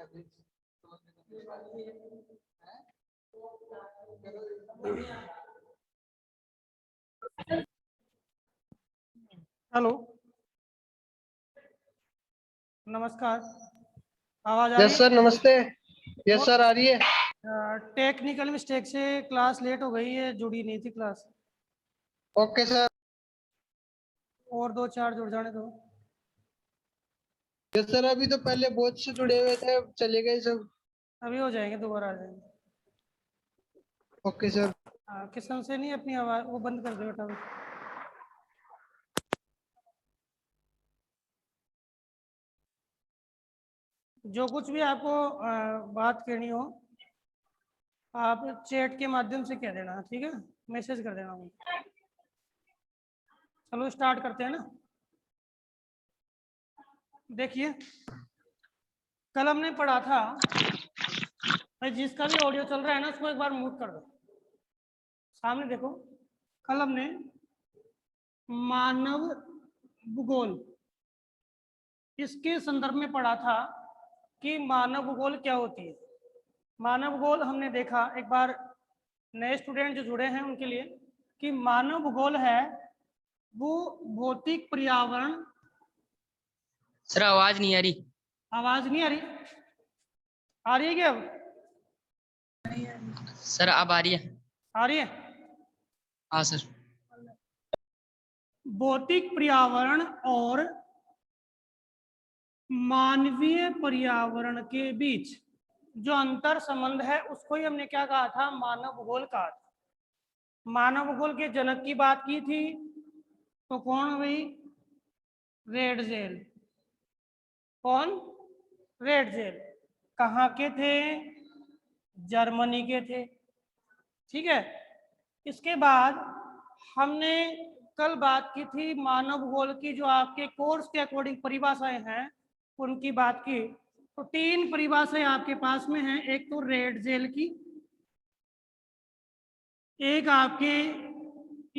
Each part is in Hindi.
हेलो, नमस्कार। आवाज आ रही यस सर, नमस्ते। यस सर, आ रही है। है? टेक्निकल मिस्टेक से क्लास लेट हो गई है, जुड़ी नहीं थी क्लास। Okay sir. और 2-4 जुड़ जाने दो। यस सर, अभी तो पहले बहुत से जुड़े हुए थे, चले गए सब। अभी हो जाएंगे, दोबारा आ जाएंगे। Okay sir. हाँ, किशन से नहीं, अपनी आवाज वो बंद कर दो बेटा। जो कुछ भी आपको बात करनी हो, आप चैट के माध्यम से कह देना, ठीक है? मैसेज कर देना मुझे। चलो स्टार्ट करते हैं ना। देखिए, कल हमने पढ़ा था, भाई जिसका भी ऑडियो चल रहा है ना उसको एक बार म्यूट कर दो। सामने देखो, कल हमने मानव भूगोल इसके संदर्भ में पढ़ा था कि मानव भूगोल क्या होती है। मानव भूगोल हमने देखा, एक बार नए स्टूडेंट जो जुड़े हैं उनके लिए, कि मानव भूगोल है वो भौतिक पर्यावरण। सर आवाज नहीं आ रही। आवाज नहीं आ रही? आ रही है क्या अब? सर अब आ रही है। आ रही है। हाँ सर। भौतिक पर्यावरण और मानवीय पर्यावरण के बीच जो अंतर संबंध है उसको ही हमने क्या कहा था? मानव भूगोल कहा था। मानव भूगोल के जनक की बात की थी तो कौन हुई? रेडजेल। कौन? रेडजेल। कहाँ के थे? जर्मनी के थे, ठीक है। इसके बाद हमने कल बात की थी मानव भूगोल की, जो आपके कोर्स के अकॉर्डिंग परिभाषाएं हैं उनकी बात की। तो 3 परिभाषाएं आपके पास में हैं। एक तो रेडजेल की, एक आपके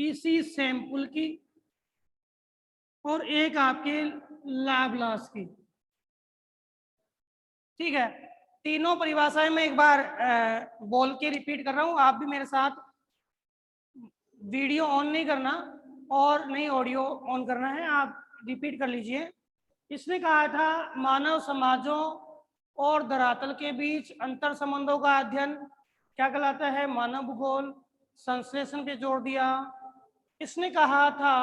इसी सैंपल की, और एक आपके लाब्लास की, ठीक है। तीनों परिभाषाएं मैं एक बार बोल के रिपीट कर रहा हूं, आप भी मेरे साथ वीडियो ऑन नहीं करना और नहीं ऑडियो ऑन करना है, आप रिपीट कर लीजिए। इसने कहा था मानव समाजों और धरातल के बीच अंतर संबंधों का अध्ययन क्या कहलाता है? मानव भूगोल। संश्लेषण पे जोर दिया। इसने कहा था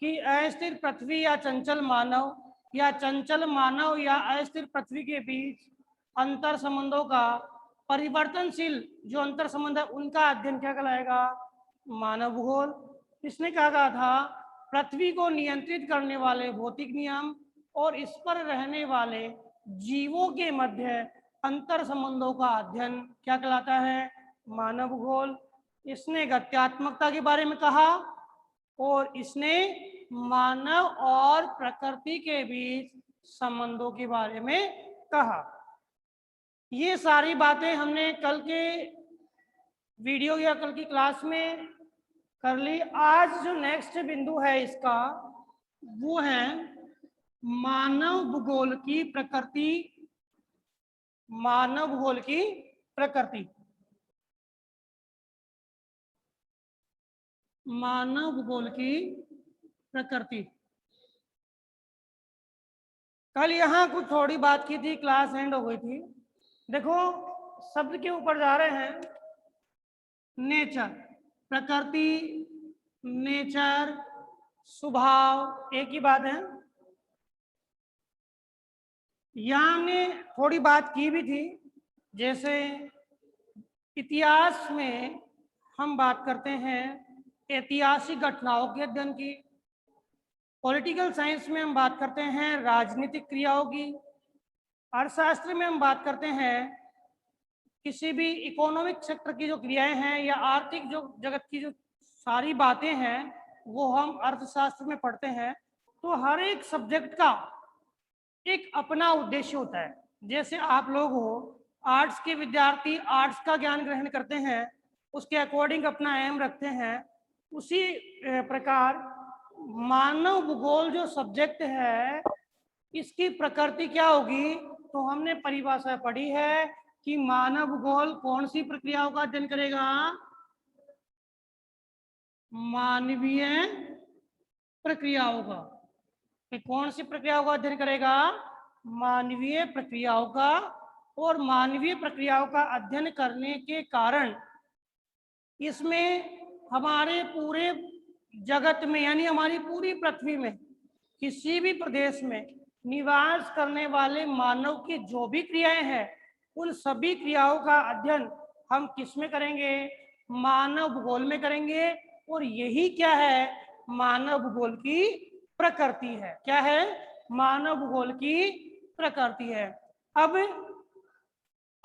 कि अस्थिर पृथ्वी या चंचल मानव या चंचल मानव या अस्थिर पृथ्वी के बीच अंतर संबंधों का, परिवर्तनशील जो अंतर संबंध है उनका अध्ययन क्या कहलाएगा? मानव भूगोल। इसने कहा था पृथ्वी को नियंत्रित करने वाले भौतिक नियम और इस पर रहने वाले जीवों के मध्य अंतर संबंधों का अध्ययन क्या कहलाता है? मानव भूगोल। इसने गत्यात्मकता के बारे में कहा और इसने मानव और प्रकृति के बीच संबंधों के बारे में कहा। ये सारी बातें हमने कल के वीडियो या कल की क्लास में कर ली। आज जो नेक्स्ट बिंदु है इसका, वो है मानव भूगोल की प्रकृति। मानव भूगोल की प्रकृति। मानव भूगोल की प्रकृति। कल यहाँ कुछ थोड़ी बात की थी, क्लास एंड हो गई थी। देखो, शब्द के ऊपर जा रहे हैं। नेचर, प्रकृति, नेचर, स्वभाव एक ही बात है। यहाँ हमने थोड़ी बात की भी थी, जैसे इतिहास में हम बात करते हैं ऐतिहासिक घटनाओं के अध्ययन की। पॉलिटिकल साइंस में हम बात करते हैं राजनीतिक क्रियाओं की। अर्थशास्त्र में हम बात करते हैं किसी भी इकोनॉमिक सेक्टर की जो क्रियाएं हैं या आर्थिक जो जगत की जो सारी बातें हैं वो हम अर्थशास्त्र में पढ़ते हैं। तो हर एक सब्जेक्ट का एक अपना उद्देश्य होता है। जैसे आप लोग हो आर्ट्स के विद्यार्थी, आर्ट्स का ज्ञान ग्रहण करते हैं, उसके अकॉर्डिंग अपना एम रखते हैं। उसी प्रकार मानव भूगोल जो सब्जेक्ट है इसकी प्रकृति क्या होगी? तो हमने परिभाषा पढ़ी है कि मानव भूगोल कौन सी प्रक्रियाओं का अध्ययन करेगा? मानवीय प्रक्रियाओं का। कि कौन सी प्रक्रियाओं का अध्ययन करेगा? मानवीय प्रक्रियाओं का। और मानवीय प्रक्रियाओं का अध्ययन करने के कारण इसमें हमारे पूरे जगत में यानी हमारी पूरी पृथ्वी में किसी भी प्रदेश में निवास करने वाले मानव की जो भी क्रियाएं हैं उन सभी क्रियाओं का अध्ययन हम किस में करेंगे? मानव भूगोल में करेंगे। और यही क्या है? मानव भूगोल की प्रकृति है। क्या है? मानव भूगोल की प्रकृति है। अब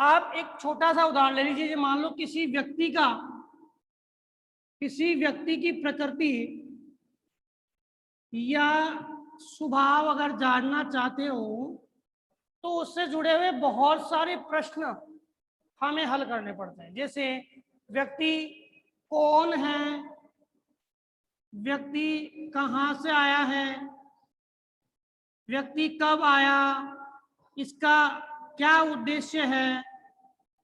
आप एक छोटा सा उदाहरण ले लीजिए। मान लो किसी व्यक्ति की प्रकृति या स्वभाव अगर जानना चाहते हो तो उससे जुड़े हुए बहुत सारे प्रश्न हमें हल करने पड़ते हैं। जैसे व्यक्ति कौन है, व्यक्ति कहाँ से आया है, व्यक्ति कब आया, इसका क्या उद्देश्य है,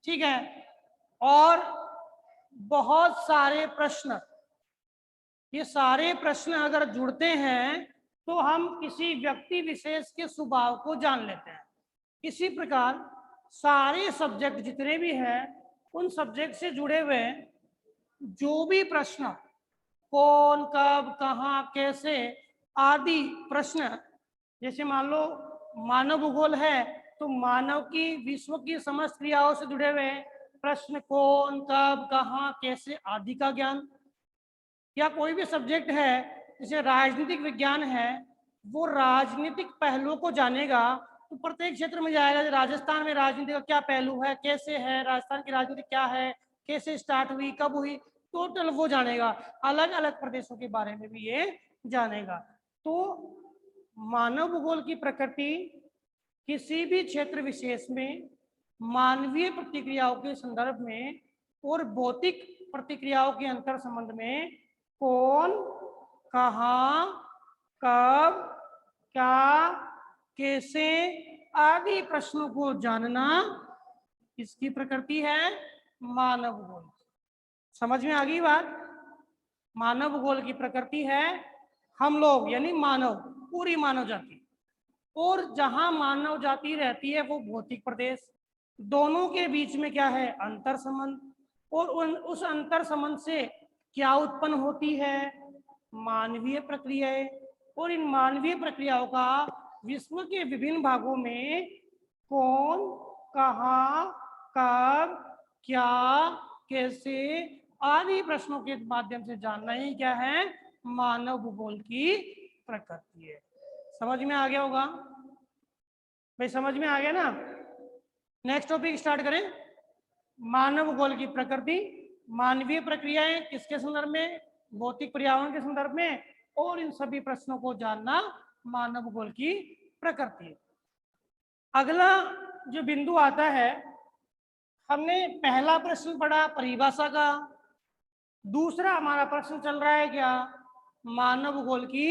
ठीक है, और बहुत सारे प्रश्न। ये सारे प्रश्न अगर जुड़ते हैं तो हम किसी व्यक्ति विशेष के स्वभाव को जान लेते हैं। इसी प्रकार सारे सब्जेक्ट जितने भी हैं उन सब्जेक्ट से जुड़े हुए जो भी प्रश्न, कौन, कब, कहाँ, कैसे आदि प्रश्न, जैसे मान लो मानव भूगोल है तो मानव की विश्व की समस्त क्रियाओं से जुड़े हुए प्रश्न, कौन, कब, कहाँ, कैसे आदि का ज्ञान। या कोई भी सब्जेक्ट है जैसे राजनीतिक विज्ञान है, वो राजनीतिक पहलुओं को जानेगा तो प्रत्येक क्षेत्र में जाएगा। राजस्थान में राजनीति का क्या पहलू है, कैसे है, राजस्थान की राजनीति क्या है, कैसे स्टार्ट हुई, कब हुई, टोटल वो जानेगा। अलग अलग प्रदेशों के बारे में भी ये जानेगा। तो मानव भूगोल की प्रकृति किसी भी क्षेत्र विशेष में मानवीय प्रतिक्रियाओं के संदर्भ में और भौतिक प्रतिक्रियाओं के अंतर संबंध में कौन, कहाँ, कब, क्या, कैसे आदि प्रश्नों को जानना इसकी प्रकृति है मानव भूगोल। समझ में आ गई बात? मानव भूगोल की प्रकृति है हम लोग यानी मानव, पूरी मानव जाति। और जहां मानव जाति रहती है वो भौतिक प्रदेश, दोनों के बीच में क्या है? अंतर संबंध। और उस अंतर संबंध से क्या उत्पन्न होती है? मानवीय प्रक्रियाएं। और इन मानवीय प्रक्रियाओं का विश्व के विभिन्न भागों में कौन, कहाँ, कब, क्या, कैसे आदि प्रश्नों के माध्यम से जानना ही क्या है? मानव भूगोल की प्रकृति है। समझ में आ गया होगा भाई? समझ में आ गया ना? नेक्स्ट टॉपिक स्टार्ट करें। मानव भूगोल की प्रकृति, मानवीय प्रक्रियाएं किसके संदर्भ में? भौतिक पर्यावरण के संदर्भ में। और इन सभी प्रश्नों को जानना मानव भूगोल की प्रकृति। अगला जो बिंदु आता है, हमने पहला प्रश्न पढ़ा परिभाषा का, दूसरा हमारा प्रश्न चल रहा है क्या? मानव भूगोल की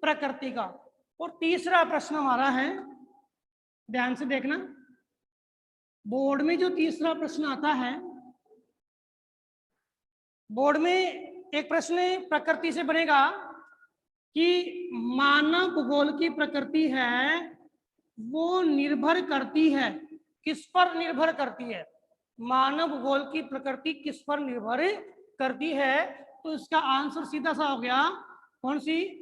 प्रकृति का। और तीसरा प्रश्न हमारा है, ध्यान से देखना, बोर्ड में जो तीसरा प्रश्न आता है, बोर्ड में एक प्रश्न प्रकृति से बनेगा कि मानव भूगोल की प्रकृति है वो निर्भर करती है, किस पर निर्भर करती है? मानव भूगोल की प्रकृति किस पर निर्भर करती है? तो इसका आंसर सीधा सा हो गया, कौन सी?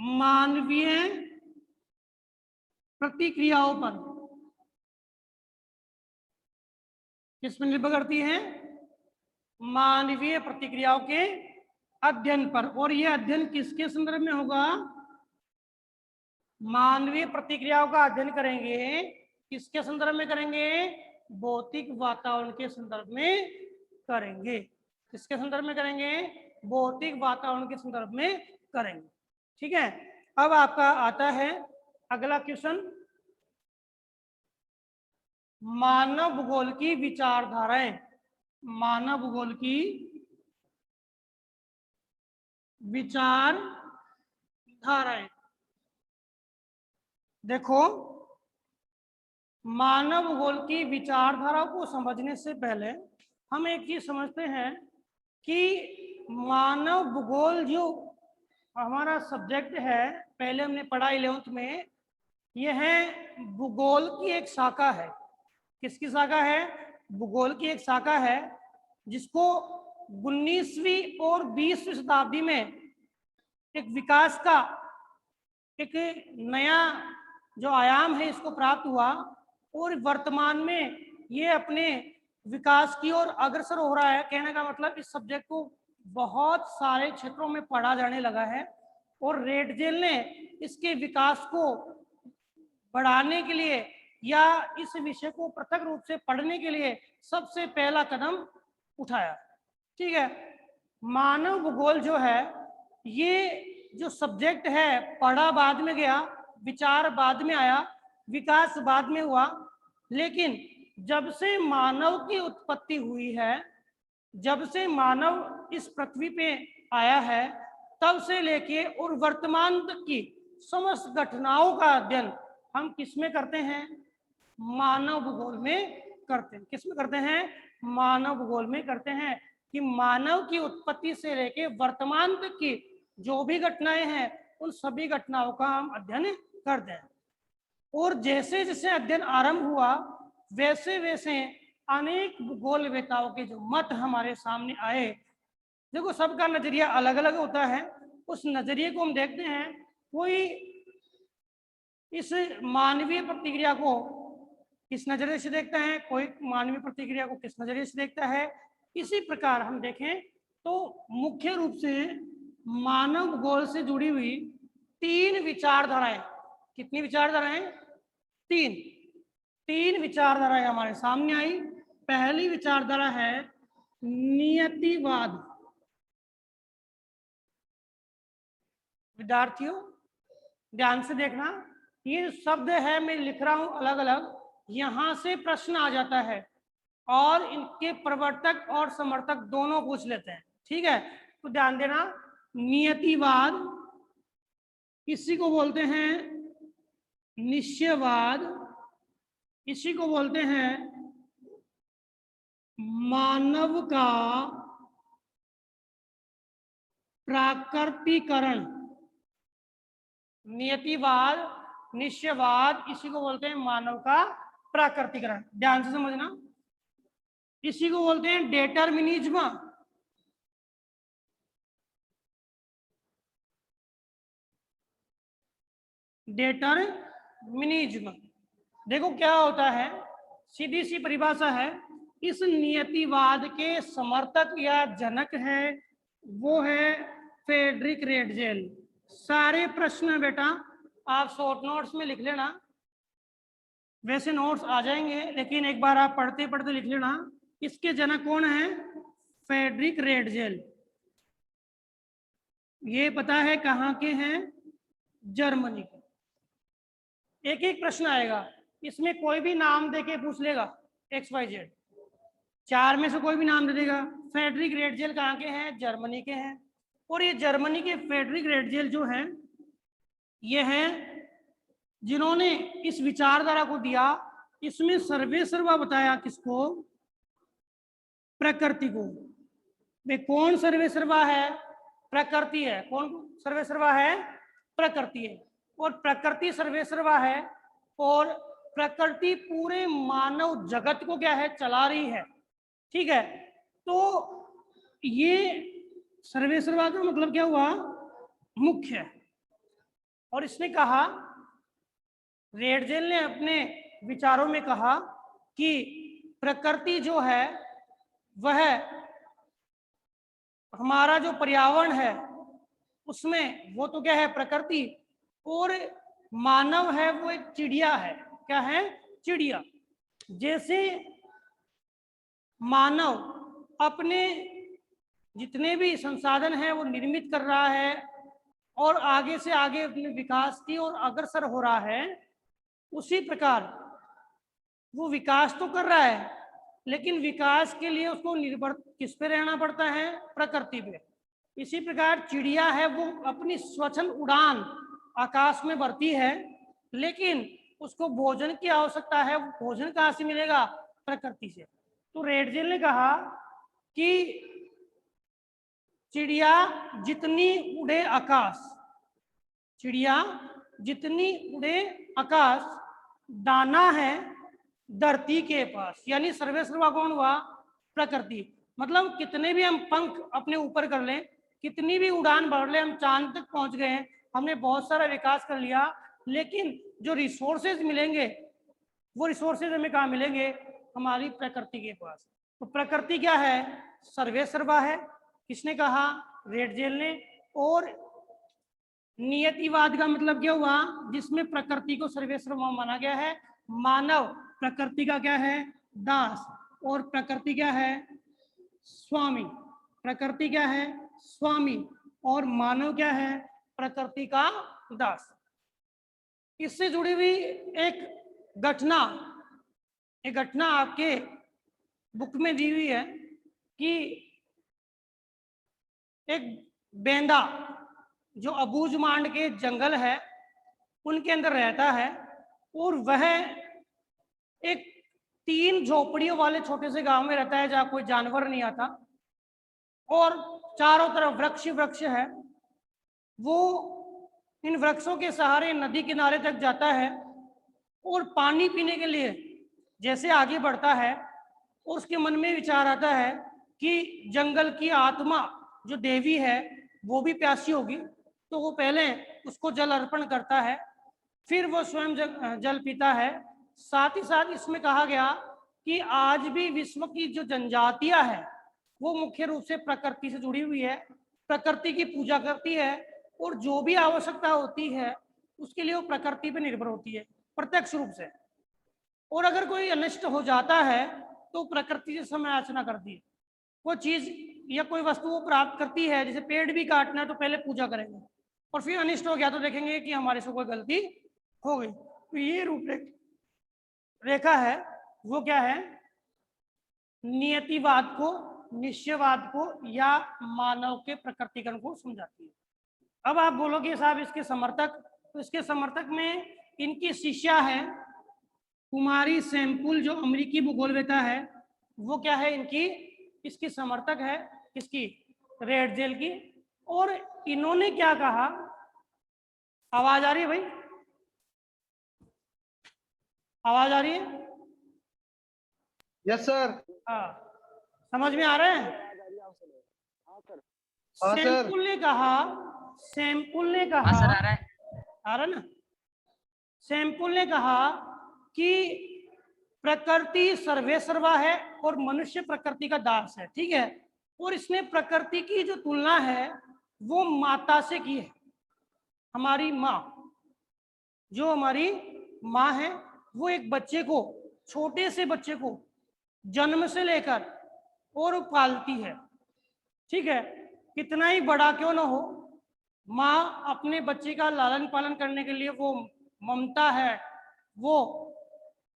मानवीय प्रतिक्रियाओं पर। किस पर निर्भर करती है? मानवीय प्रतिक्रियाओं के अध्ययन पर। और यह अध्ययन किसके संदर्भ में होगा? मानवीय प्रतिक्रियाओं का अध्ययन करेंगे, किसके संदर्भ में करेंगे? भौतिक वातावरण के संदर्भ में करेंगे। किसके संदर्भ में करेंगे? भौतिक वातावरण के संदर्भ में करेंगे। ठीक है, अब आपका आता है अगला क्वेश्चन, मानव भूगोल की विचारधाराएं। मानव भूगोल की विचारधाराएं। देखो, मानव भूगोल की विचारधारा को समझने से पहले हम एक चीज समझते हैं कि मानव भूगोल जो हमारा सब्जेक्ट है, पहले हमने पढ़ा 11th में, यह भूगोल की एक शाखा है। किसकी शाखा है? भूगोल की एक शाखा है जिसको 19वीं और 20वीं शताब्दी में एक विकास का एक नया जो आयाम है इसको प्राप्त हुआ और वर्तमान में ये अपने विकास की ओर अग्रसर हो रहा है। कहने का मतलब इस सब्जेक्ट को बहुत सारे क्षेत्रों में पढ़ा जाने लगा है और रेडजेल ने इसके विकास को बढ़ाने के लिए या इस विषय को पृथक रूप से पढ़ने के लिए सबसे पहला कदम उठाया। ठीक है, मानव भूगोल जो है, ये जो सब्जेक्ट है पढ़ा बाद में गया, विचार बाद में आया, विकास बाद में हुआ, लेकिन जब से मानव की उत्पत्ति हुई है, जब से मानव इस पृथ्वी पे आया है, तब से लेके और वर्तमान तक की समस्त घटनाओं का अध्ययन हम किस में करते हैं? मानव भूगोल में करते हैं। किस में करते हैं? मानव भूगोल में करते हैं कि मानव की उत्पत्ति से लेके वर्तमान तक की जो भी घटनाएं हैं उन सभी घटनाओं का हम अध्ययन करते हैं। और जैसे जैसे अध्ययन आरंभ हुआ वैसे वैसे अनेक भूगोलवेताओं के जो मत हमारे सामने आए। देखो, सबका नजरिया अलग अलग होता है, उस नजरिए को हम देखते हैं। कोई इस मानवीय प्रतिक्रिया को किस नजरिए से देखता है, कोई मानवीय प्रतिक्रिया को किस नजरिए से देखता है। इसी प्रकार हम देखें तो मुख्य रूप से मानव भूगोल से जुड़ी हुई 3 विचारधाराएं, कितनी विचारधाराएं? 3 विचारधाराएं हमारे सामने आई। पहली विचारधारा है नियतिवाद। विद्यार्थियों ध्यान से देखना, ये शब्द है मैं लिख रहा हूं अलग अलग, यहां से प्रश्न आ जाता है और इनके प्रवर्तक और समर्थक दोनों पूछ लेते हैं। ठीक है, तो ध्यान देना। नियतिवाद, इसी को बोलते हैं निश्चयवाद, इसी को बोलते हैं मानव का प्राकृतिकरण। नियतिवाद, निश्चयवाद, इसी को बोलते हैं मानव का प्राकृतिकरण। ध्यान से समझना, इसी को बोलते हैं डेटरमिनिज्म। डेटरमिनिज्म, देखो क्या होता है, सीधी सी परिभाषा है। इस नियतिवाद के समर्थक या जनक है वो है फ्रेडरिक रेडजेल। सारे प्रश्न बेटा आप शॉर्ट नोट्स में लिख लेना, वैसे नोट्स आ जाएंगे लेकिन एक बार आप पढ़ते पढ़ते लिख लेना। इसके जनक कौन है? Friedrich Ratzel. ये पता है कहाँ के हैं? जर्मनी के। एक एक प्रश्न आएगा, इसमें कोई भी नाम देके पूछ लेगा, XYZ, 4 में से कोई भी नाम दे देगा। फ्रेडरिक रेडजेल कहाँ के हैं? जर्मनी के हैं। और ये जर्मनी के फ्रेडरिक रेडजेल जो हैं, ये हैं जिन्होंने इस विचारधारा को दिया। इसमें सर्वेसर्वा बताया किसको? प्रकृति को। वे कौन सर्वेसर्वा है? प्रकृति है। कौन सर्वेसर्वा है? प्रकृति है। और प्रकृति सर्वेसर्वा है और प्रकृति पूरे मानव जगत को क्या है? चला रही है। ठीक है, तो ये सर्वेसर्वा का मतलब क्या हुआ? मुख्य है। और इसने कहा, रेडजेल ने अपने विचारों में कहा कि प्रकृति जो है वह हमारा जो पर्यावरण है उसमें वो तो क्या है? प्रकृति। और मानव है वो एक चिड़िया है। क्या है? चिड़िया। जैसे मानव अपने जितने भी संसाधन हैं वो निर्मित कर रहा है और आगे से आगे अपने विकास की ओर अग्रसर हो रहा है, उसी प्रकार वो विकास तो कर रहा है लेकिन विकास के लिए उसको निर्भर किस पे रहना पड़ता है? प्रकृति पे। इसी प्रकार चिड़िया है वो अपनी स्वच्छंद उड़ान आकाश में भरती है, लेकिन उसको भोजन की आवश्यकता है, वो भोजन कहाँ से मिलेगा? प्रकृति से। तो रेडजेल ने कहा कि चिड़िया जितनी उड़े आकाश, चिड़िया जितनी उड़े आकाश, दाना है धरती के पास। यानी सर्वेसर्वा कौन हुआ? प्रकृति। मतलब कितने भी हम पंख अपने ऊपर कर लें, कितनी भी उड़ान भर लें, हम चांद तक पहुंच गए हैं, हमने बहुत सारा विकास कर लिया, लेकिन जो रिसोर्सेज मिलेंगे वो रिसोर्सेज हमें कहाँ मिलेंगे? हमारी प्रकृति के पास। तो प्रकृति क्या है? सर्वेसर्वा है। किसने कहा? रेडजेल ने। और नियतिवाद का मतलब क्या हुआ? जिसमें प्रकृति को सर्वेसर्वा माना गया है। मानव प्रकृति का क्या है? दास। और प्रकृति क्या है? स्वामी। प्रकृति क्या है? स्वामी। और मानव क्या है? प्रकृति का दास। इससे जुड़ी हुई एक घटना आपके बुक में दी हुई है कि एक बेंदा जो अबूझमांड के जंगल है उनके अंदर रहता है, और वह एक 3 झोपड़ियों वाले छोटे से गांव में रहता है जहाँ कोई जानवर नहीं आता, और चारों तरफ वृक्ष वृक्ष है। वो इन वृक्षों के सहारे नदी किनारे तक जाता है, और पानी पीने के लिए जैसे आगे बढ़ता है, उसके मन में विचार आता है कि जंगल की आत्मा जो देवी है वो भी प्यासी होगी, तो वो पहले उसको जल अर्पण करता है, फिर वो स्वयं जल पीता है। साथ ही साथ इसमें कहा गया कि आज भी विश्व की जो जनजातियां है वो मुख्य रूप से प्रकृति से जुड़ी हुई है, प्रकृति की पूजा करती है, और जो भी आवश्यकता होती है उसके लिए वो प्रकृति पर निर्भर होती है प्रत्यक्ष रूप से। और अगर कोई अनिष्ट हो जाता है तो प्रकृति से समय याचना करती है। वो चीज या कोई वस्तु वो प्राप्त करती है, जैसे पेड़ भी काटना है तो पहले पूजा करेंगे, और फिर अनिष्ट हो गया तो देखेंगे कि हमारे से कोई गलती हो गई। तो ये रूपरेखा है वो क्या है? नियतिवाद को, निश्चयवाद को या मानव के प्रकृतिकरण को समझाती है। अब आप बोलोगे साहब इसके समर्थक, तो इसके समर्थक में इनकी शिष्या है कुमारी सैंपुल, जो अमेरिकी भूगोलवेता है, वो क्या है? इसकी समर्थक है। किसकी? रेडजेल की। और इन्होंने क्या कहा? आवाज आ रही है भाई? आवाज आ रही है? Yes sir. हाँ, समझ में आ रहा है? हाँ सर। सैंपुल ने कहा हाँ सर, आ रहा है। आ रहा ना? सैंपुल ने कहा कि प्रकृति सर्वेसर्वा है और मनुष्य प्रकृति का दास है, ठीक है। और इसने प्रकृति की जो तुलना है वो माता से की है। हमारी माँ, जो हमारी माँ है, वो एक बच्चे को, छोटे से बच्चे को जन्म से लेकर और पालती है, ठीक है। कितना ही बड़ा क्यों ना हो, माँ अपने बच्चे का लालन पालन करने के लिए वो ममता है वो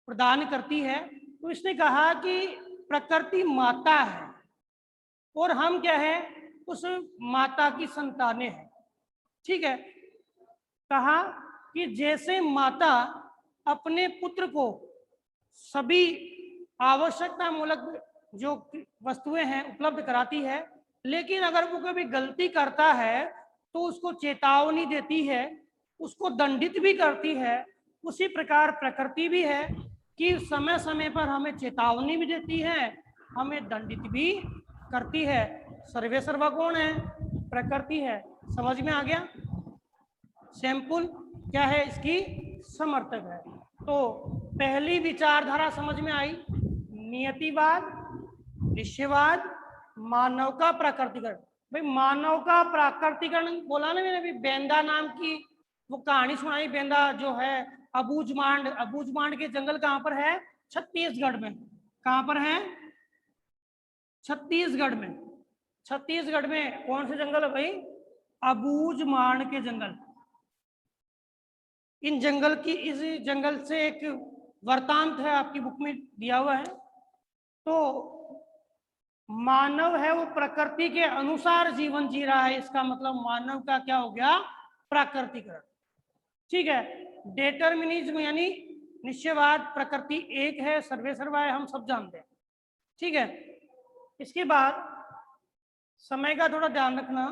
प्रदान करती है। तो इसने कहा कि प्रकृति माता है और हम क्या है? उस माता की संतानें हैं, ठीक है। कहा कि जैसे माता अपने पुत्र को सभी आवश्यकता मूलक जो वस्तुएं हैं उपलब्ध कराती है, लेकिन अगर वो कभी गलती करता है तो उसको चेतावनी देती है, उसको दंडित भी करती है। उसी प्रकार प्रकृति भी है कि समय समय पर हमें चेतावनी भी देती है, हमें दंडित भी करती है। सर्वेसर्वा कौन है? प्रकृति है। समझ में आ गया? सैंपुल क्या है? इसकी समर्थक है। तो पहली विचारधारा समझ में आई, नियतिवाद, निश्चयवाद, मानव का प्राकृतिकरण। भाई मानव का प्राकृतिकरण बोला ना मैंने, अभी बेंदा नाम की वो कहानी सुनाई। बेंदा जो है अबूझमांड के जंगल कहाँ पर है? छत्तीसगढ़ में। कहाँ पर है? छत्तीसगढ़ में। छत्तीसगढ़ में कौन से जंगल है भाई? अबूझमांड के जंगल। इन जंगल की, इस जंगल से एक वृतांत है आपकी बुक में दिया हुआ है। तो मानव है वो प्रकृति के अनुसार जीवन जी रहा है, इसका मतलब मानव का क्या हो गया? प्राकृतिकरण, ठीक है। डिटरमिनिज्म यानी निश्चयवाद प्रकृति एक है, सर्वे सर्वा है, हम सब जानते हैं, ठीक है। इसके बाद समय का थोड़ा ध्यान रखना,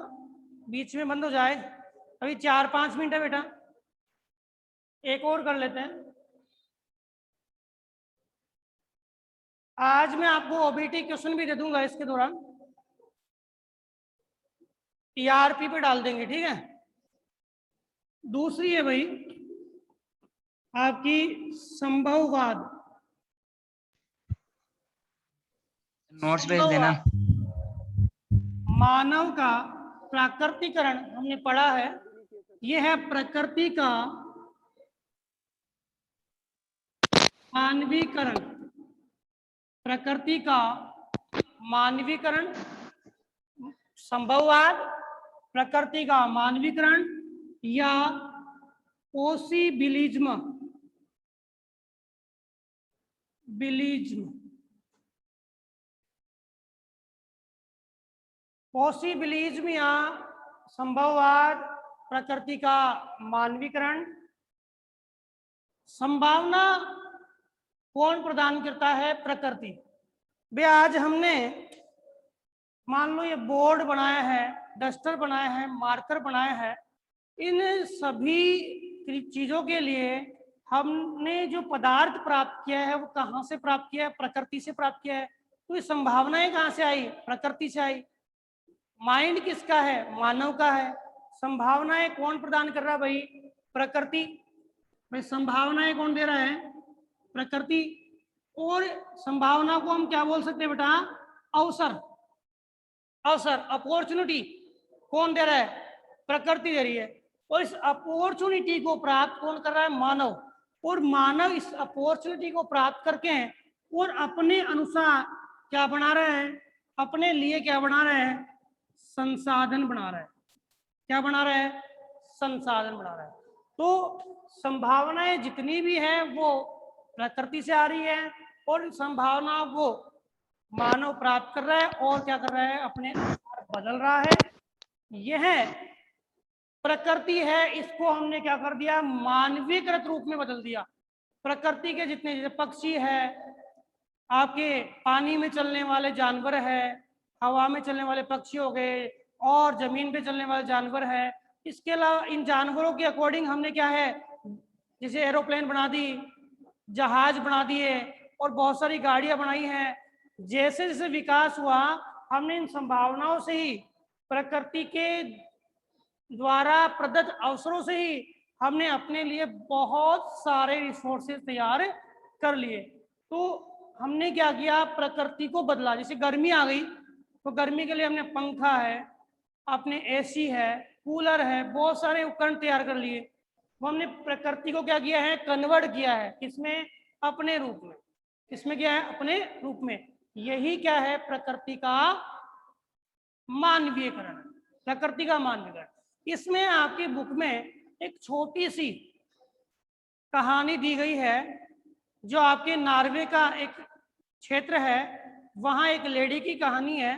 बीच में बंद हो जाए। अभी 4-5 मिनट है बेटा, एक और कर लेते हैं। आज मैं आपको ओबीटी क्वेश्चन भी दे दूंगा, इसके दौरान टीआरपी पे डाल देंगे, ठीक है। दूसरी है भाई आपकी संभववाद। नोट्स भेज देना। मानव का प्राकृतिकरण हमने पढ़ा है, यह है प्रकृति का मानवीकरण, प्रकृति का मानवीकरण। संभववाद, प्रकृति का मानवीकरण या पॉसिबिलिज्म, पॉसिबिलिज्म या संभववाद, प्रकृति का मानवीकरण। संभावना कौन प्रदान करता है? प्रकृति। बे आज हमने मान लो ये बोर्ड बनाया है, डस्टर बनाया है, मार्कर बनाया है, इन सभी चीजों के लिए हमने जो पदार्थ प्राप्त किया है वो कहाँ से प्राप्त किया है? प्रकृति से प्राप्त किया है। तो ये संभावनाएं कहाँ से आई? प्रकृति से आई। माइंड किसका है? मानव का है। संभावनाएं कौन प्रदान कर रहा है भाई? प्रकृति। भाई संभावनाएं कौन दे रहा है? प्रकृति। और संभावना को हम क्या बोल सकते हैं बेटा? अवसर। अवसर, अपॉर्चुनिटी कौन दे रहा है? प्रकृति दे रही है। और इस अपॉर्चुनिटी को प्राप्त कौन कर रहा है? मानव। और मानव इस अपॉर्चुनिटी को प्राप्त करके और अपने अनुसार क्या बना रहा है? अपने लिए क्या बना रहा है? संसाधन बना रहा है। क्या बना रहा है? संसाधन बना रहा है। तो संभावनाएं जितनी भी है वो प्रकृति से आ रही है और संभावना वो मानव प्राप्त कर रहा है और क्या कर रहा है? अपने अनुसार बदल रहा है। यह प्रकृति है, इसको हमने क्या कर दिया? मानवीकृत रूप में बदल दिया। प्रकृति के जितने जैसे पक्षी है, आपके पानी में चलने वाले जानवर है, हवा में चलने वाले पक्षी हो गए और जमीन पे चलने वाले जानवर है। इसके अलावा इन जानवरों के अकॉर्डिंग हमने क्या है? जैसे एरोप्लेन बना दी, जहाज बना दिए और बहुत सारी गाड़ियां बनाई हैं। जैसे जैसे विकास हुआ हमने इन संभावनाओं से ही, प्रकृति के द्वारा प्रदत्त अवसरों से ही हमने अपने लिए बहुत सारे रिसोर्सेज तैयार कर लिए। तो हमने क्या किया? प्रकृति को बदला। जैसे गर्मी आ गई तो गर्मी के लिए हमने पंखा है, अपने एसी है, कूलर है, बहुत सारे उपकरण तैयार कर लिए। वो हमने प्रकृति को क्या किया है? कन्वर्ट किया है। किसमें? अपने रूप में। किसमें किया है? अपने रूप में। यही क्या है? प्रकृति का मानवीयकरण। प्रकृति का मानवीयकरण। इसमें आपकी बुक में एक छोटी सी कहानी दी गई है, जो आपके नॉर्वे का एक क्षेत्र है, वहां एक लेडी की कहानी है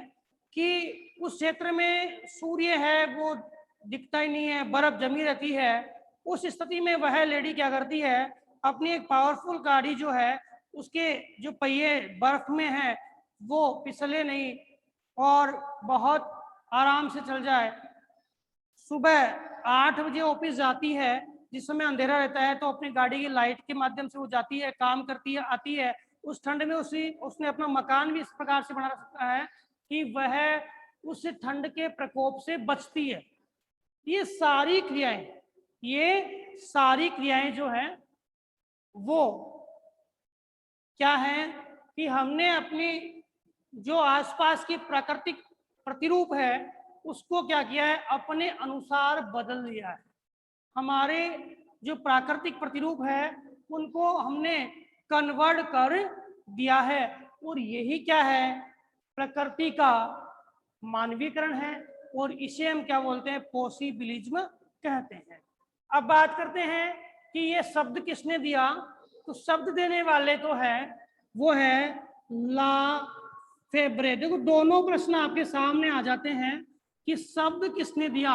कि उस क्षेत्र में सूर्य है वो दिखता ही नहीं है, बर्फ जमी रहती है। उस स्थिति में वह लेडी क्या करती है? अपनी एक पावरफुल गाड़ी जो है, उसके जो पहिए बर्फ में है वो फिसले नहीं और बहुत आराम से चल जाए। सुबह 8 बजे ऑफिस जाती है, जिस समय अंधेरा रहता है, तो अपनी गाड़ी की लाइट के माध्यम से वो जाती है, काम करती है, आती है। उस ठंड में उसने अपना मकान भी इस प्रकार से बना रखा है कि वह उस ठंड के प्रकोप से बचती है। ये सारी क्रियाएं जो है वो क्या है कि हमने अपनी जो आसपास की प्राकृतिक प्रतिरूप है उसको क्या किया है? अपने अनुसार बदल दिया है। हमारे जो प्राकृतिक प्रतिरूप है उनको हमने कन्वर्ट कर दिया है। और यही क्या है? प्रकृति का मानवीकरण है। और इसे हम क्या बोलते हैं? पॉसिबिलिज्म कहते हैं। अब बात करते हैं कि ये शब्द किसने दिया। तो शब्द देने वाले तो है वो है ला फेब्रे। देखो दोनों प्रश्न आपके सामने आ जाते हैं कि शब्द किसने दिया।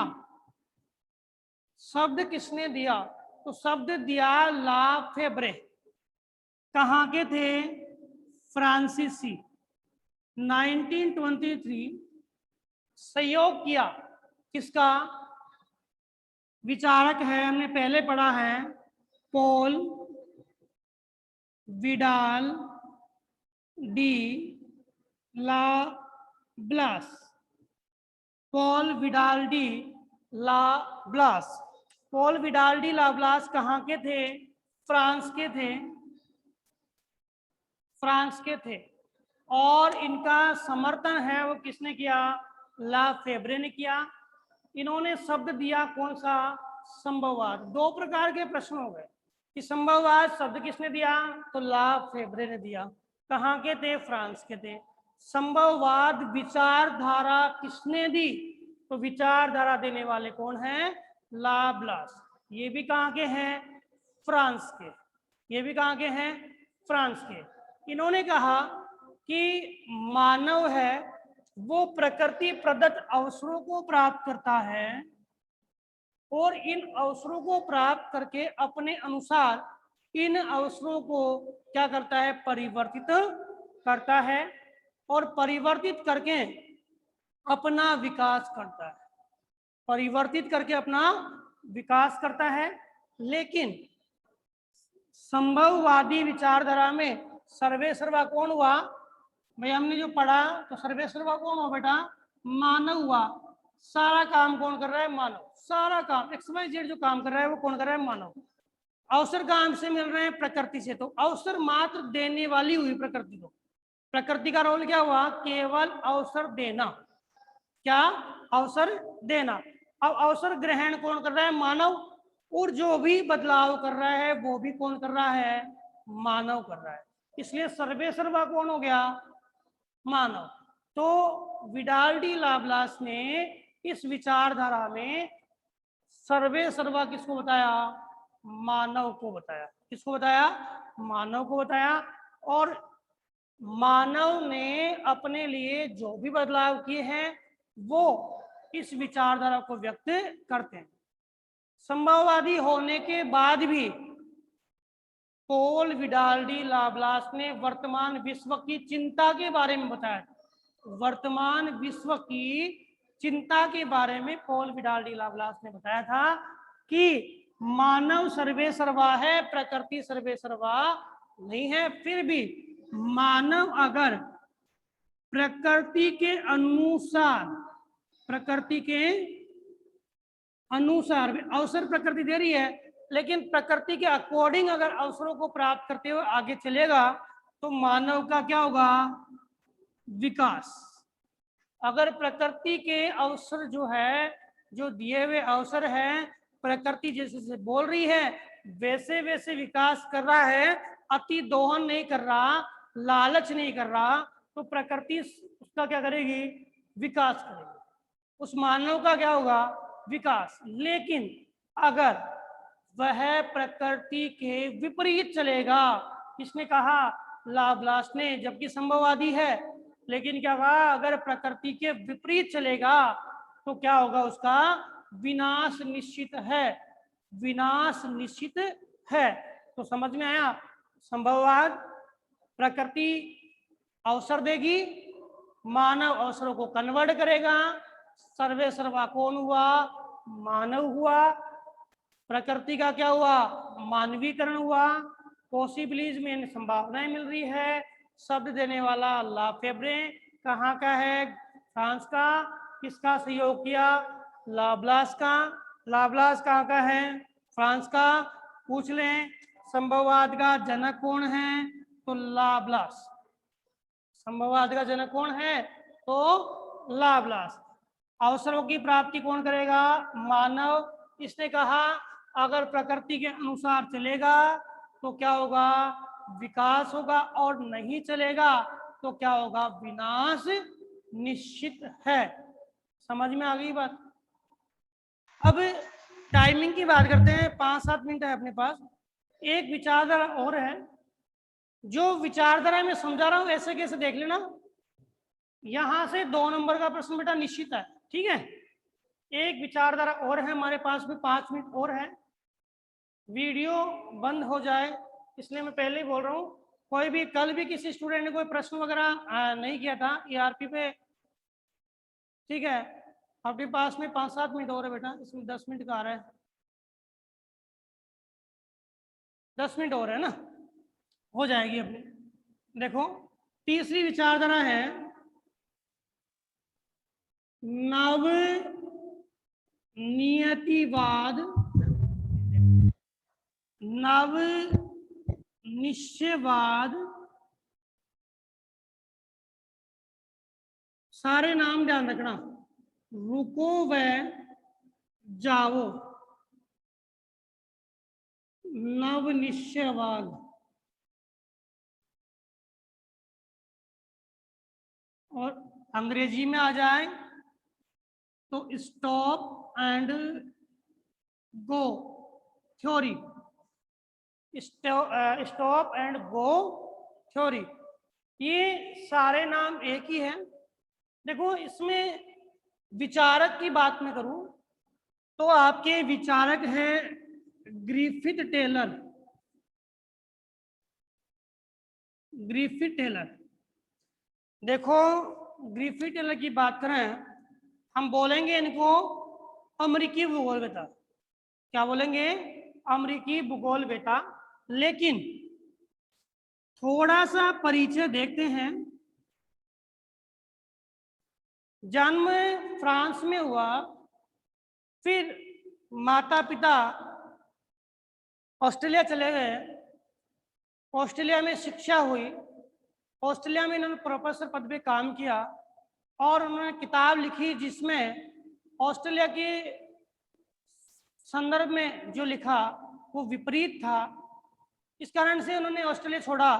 शब्द किसने दिया? तो शब्द दिया ला फेब्रे। कहाँ के थे? फ्रांसीसी। 1923 सहयोग किया किसका? विचारक है, हमने पहले पढ़ा है, पॉल विडाल डी ला ब्लास। पॉल विडाल डी ला ब्लास। पॉल विडाल डी ला ब्लास कहाँ के थे? फ्रांस के थे, फ्रांस के थे। और इनका समर्थन है वो किसने किया? ला फेब्रे ने किया। इन्होंने शब्द दिया कौन सा? संभववाद। दो प्रकार के प्रश्न हो गए कि संभववाद शब्द किसने दिया? तो ला फेब्रे ने दिया। कहाँ के थे? फ्रांस के थे। संभववाद विचारधारा किसने दी? तो विचारधारा देने वाले कौन है? ला ब्लास। ये भी कहाँ के हैं? फ्रांस के। ये भी कहाँ के हैं? फ्रांस के। इन्होंने कहा कि मानव है वो प्रकृति प्रदत्त अवसरों को प्राप्त करता है और इन अवसरों को प्राप्त करके अपने अनुसार इन अवसरों को क्या करता है? परिवर्तित करता है और परिवर्तित करके अपना विकास करता है। परिवर्तित करके अपना विकास करता है। लेकिन संभववादी विचारधारा में सर्वेसर्वा कौन हुआ? भाई हमने जो पढ़ा तो सर्वेसर्वा कौन हुआ बेटा? मानव हुआ। सारा काम कौन कर रहा है? मानव। सारा काम XYZ जो काम कर रहा है वो कौन कर रहा है? मानव। अवसर कहाँ से मिल रहे हैं? प्रकृति से। तो अवसर मात्र देने वाली हुई प्रकृति को। प्रकृति का रोल क्या हुआ? केवल अवसर देना। क्या? अवसर देना। अब अवसर ग्रहण कौन कर रहा है? मानव। और जो भी बदलाव कर रहा है वो भी कौन कर रहा है? मानव कर रहा है। इसलिए सर्वेसर्वा कौन हो गया? मानव। तो विडाल डी लाब्लास ने इस विचारधारा में सर्वेसर्वा किसको बताया? मानव को बताया। किसको बताया? मानव को बताया। और मानव ने अपने लिए जो भी बदलाव किए हैं वो इस विचारधारा को व्यक्त करते हैं। संभववादी होने के बाद भी पॉल विडाल डी लाब्लास ने वर्तमान विश्व की चिंता के बारे में बताया। वर्तमान विश्व की चिंता के बारे में पॉल विडाल डी लाब्लास ने बताया था कि मानव सर्वेसर्वा है, प्रकृति सर्वेसर्वा नहीं है। फिर भी मानव अगर प्रकृति के अनुसार अवसर प्रकृति दे रही है, लेकिन प्रकृति के अकॉर्डिंग अगर अवसरों को प्राप्त करते हुए आगे चलेगा तो मानव का क्या होगा? विकास। अगर प्रकृति के अवसर जो है, जो दिए हुए अवसर हैं, प्रकृति जैसे से बोल रही है वैसे वैसे विकास कर रहा है, अति दोहन नहीं कर रहा, लालच नहीं कर रहा, तो प्रकृति उसका क्या करेगी? विकास करेगी। उस मानव का क्या होगा? विकास। लेकिन अगर वह प्रकृति के विपरीत चलेगा, किसने कहा? लाब्लास ने, जबकि संभववादी है। लेकिन क्या कहा? अगर प्रकृति के विपरीत चलेगा तो क्या होगा? उसका विनाश निश्चित है। विनाश निश्चित है। तो समझ में आया? संभववाद प्रकृति अवसर देगी, मानव अवसरों को कन्वर्ट करेगा। सर्वेसर्वा कौन हुआ? मानव हुआ। प्रकृति का क्या हुआ? मानवीकरण हुआ। पॉसिबिलिटीज में संभावनाएं मिल रही है। शब्द देने वाला ला फेब्रे कहाँ का है? फ्रांस का। किसका सहयोग किया? लाब्लास का। लाब्लास कहाँ का है? फ्रांस का। पूछ लें संभववाद का जनक कौन है? तो लाब्लास। संभववाद का जनक कौन है? तो लाब्लास। अवसरों की प्राप्ति कौन करेगा? मानव। इसने कहा अगर प्रकृति के अनुसार चलेगा तो क्या होगा? विकास होगा, और नहीं चलेगा तो क्या होगा? विनाश निश्चित है। समझ में आ गई बात? अब टाइमिंग की बात करते हैं। 5-7 मिनट है अपने पास। एक विचारधारा और है, जो विचारधारा में समझा रहा हूं ऐसे कैसे देख लेना। यहां से 2 नंबर का प्रश्न बेटा निश्चित है, ठीक है। एक विचारधारा और है हमारे पास में, 5 मिनट और है। वीडियो बंद हो जाए इसलिए मैं पहले ही बोल रहा हूं, कोई भी कल भी किसी स्टूडेंट ने कोई प्रश्न वगैरह नहीं किया था ईआरपी पे, ठीक है, आपके पास में 5-7 मिनट और है बेटा, इसमें 10 मिनट का आ रहा है, 10 मिनट और है ना, हो जाएगी अपनी। देखो तीसरी विचारधारा है नव नियतिवाद, नव निश्चयवाद, सारे नाम ध्यान रखना, रुको व जाओ, नव निश्चयवाद, और अंग्रेजी में आ जाए तो stop and go theory, stop and go theory, ये सारे नाम एक ही है। देखो इसमें विचारक की बात में करूं तो आपके विचारक हैं ग्रिफिथ टेलर, ग्रिफिथ टेलर। देखो ग्रिफिथ टेलर की बात करें, हम बोलेंगे इनको अमेरिकी भूगोलवेत्ता, क्या बोलेंगे, अमेरिकी भूगोलवेत्ता। लेकिन थोड़ा सा परिचय देखते हैं। जन्म फ्रांस में हुआ, फिर माता पिता ऑस्ट्रेलिया चले गए, ऑस्ट्रेलिया में शिक्षा हुई, ऑस्ट्रेलिया में इन्होंने प्रोफेसर पद पे काम किया और उन्होंने किताब लिखी जिसमें ऑस्ट्रेलिया के संदर्भ में जो लिखा वो विपरीत था। इस कारण से उन्होंने ऑस्ट्रेलिया छोड़ा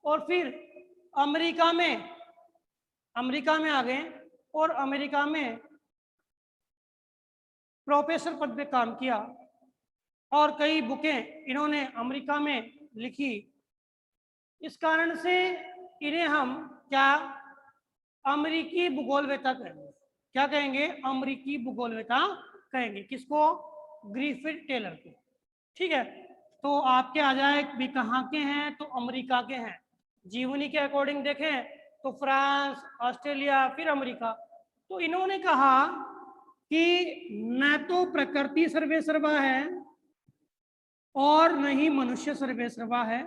और फिर अमेरिका में आ गए और अमेरिका में प्रोफेसर पद पे काम किया और कई बुकें इन्होंने अमेरिका में लिखी। इस कारण से इन्हें हम क्या अमेरिकी भूगोलवेत्ता कहेंगे, क्या कहेंगे, अमेरिकी भूगोलवेत्ता कहेंगे। किसको, ग्रिफिथ टेलर को, ठीक है। तो आपके आ जाए भी कहाँ के हैं, तो अमेरिका के हैं। जीवनी के अकॉर्डिंग देखें तो फ्रांस, ऑस्ट्रेलिया, फिर अमेरिका। तो इन्होंने कहा कि न तो प्रकृति सर्वेसर्वा है और न ही मनुष्य सर्वेसर्वा है।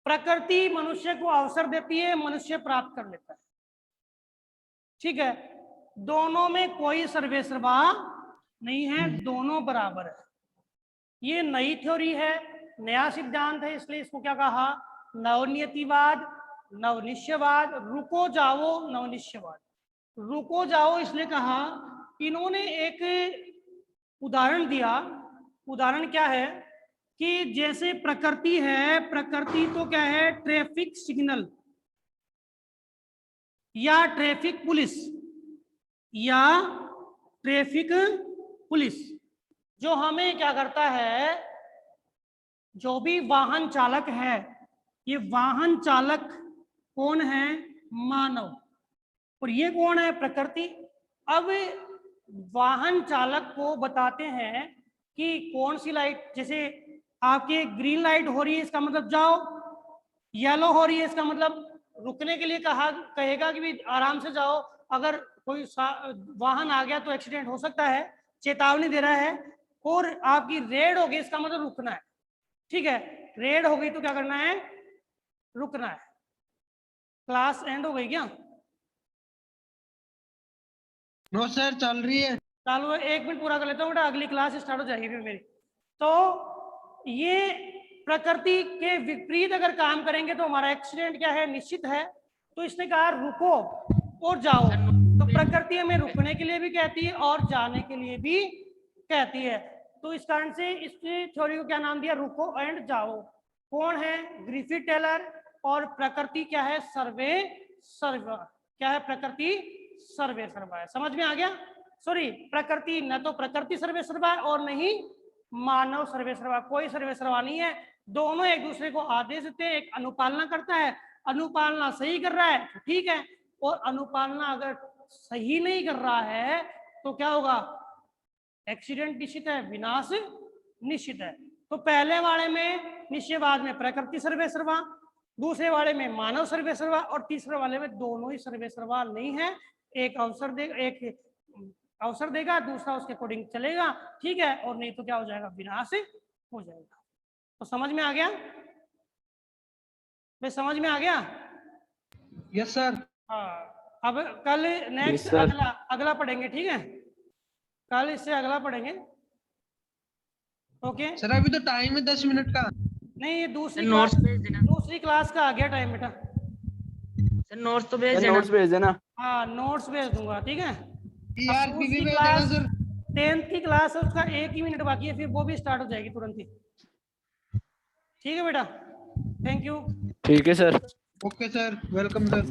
प्रकृति मनुष्य को अवसर देती है, मनुष्य प्राप्त कर लेता है, ठीक है। दोनों में कोई सर्वेसर्वा नहीं है, दोनों बराबर है। ये नई थ्योरी है, नया सिद्धांत है, इसलिए इसको क्या कहा, नवनियतिवाद, नवनिश्चयवाद, रुको जाओ नवनिश्चयवाद। रुको जाओ इसलिए कहा, इन्होंने एक उदाहरण दिया। उदाहरण क्या है कि जैसे प्रकृति है, प्रकृति तो क्या है, ट्रैफिक सिग्नल या ट्रैफिक पुलिस, या ट्रैफिक पुलिस जो हमें क्या करता है, जो भी वाहन चालक है, ये वाहन चालक कौन है, मानव, और ये कौन है, प्रकृति। अब वाहन चालक को बताते हैं कि कौन सी लाइट, जैसे आपकी ग्रीन लाइट हो रही है इसका मतलब जाओ, येलो हो रही है इसका मतलब रुकने के लिए कहेगा कि भी आराम से जाओ, अगर कोई वाहन आ गया तो एक्सीडेंट हो सकता है, चेतावनी दे रहा है। और आपकी रेड हो गई इसका मतलब रुकना है, ठीक है, रेड हो गई तो क्या करना है, रुकना है। क्लास एंड हो गई क्या, नो सर चल रही है, चालू है, 1 मिनट पूरा कर लेता हूँ बेटा, अगली क्लास स्टार्ट हो जाएगी फिर मेरी। तो ये प्रकृति के विपरीत अगर काम करेंगे तो हमारा एक्सीडेंट क्या है, निश्चित है। तो इसने कहा रुको और जाओ, तो प्रकृति हमें रुकने के लिए भी कहती है और जाने के लिए भी कहती है। तो इस कारण से इस थ्योरी को क्या नाम दिया, रुको एंड जाओ। कौन है, ग्रिफिथ टेलर। और प्रकृति क्या है, सर्वे सर्वा, क्या है, प्रकृति सर्वे सर्वा है। समझ में आ गया, सॉरी, प्रकृति न तो प्रकृति सर्वे सर्वा और नहीं मानव सर्वे सर्वा, कोई सर्वे सर्वा नहीं है। दोनों एक दूसरे को आदेश देते हैं, एक अनुपालना करता है, अनुपालना सही कर रहा है तो ठीक है, और अनुपालना अगर सही नहीं कर रहा है तो क्या होगा, एक्सीडेंट निश्चित है, विनाश निश्चित है। तो पहले वाले में निश्चयवाद में प्रकृति सर्वेसर्वा, दूसरे वाले में मानव सर्वेसर्वा, और तीसरे वाले में दोनों ही सर्वेसर्वा नहीं है। एक अवसर देगा, दूसरा उसके अकॉर्डिंग चलेगा, ठीक है, और नहीं तो क्या हो जाएगा, विनाश हो जाएगा। तो समझ में आ गया भाई, समझ में आ गया? Yes sir. हाँ, अब कल नेक्स्ट अगला पढ़ेंगे, ठीक है, कल इससे अगला पढ़ेंगे। ओके सर अभी तो टाइम है 10 मिनट का। नहीं, ये नोट्स भेज देना। दूसरी क्लास का आ गया टाइम बेटा। सर नोट्स तो भेज देना। हाँ, नोट्स भेज दूंगा, ठीक है। टीआरपी भी भेज देना सर। 10th की क्लास है, उसका 1 ही मिनट बाकी है, फिर वो भी स्टार्ट हो जाएगी तुरंत ही। ठीक है बेटा, थैंक यू। ठीक है sir. Okay sir, welcome sir.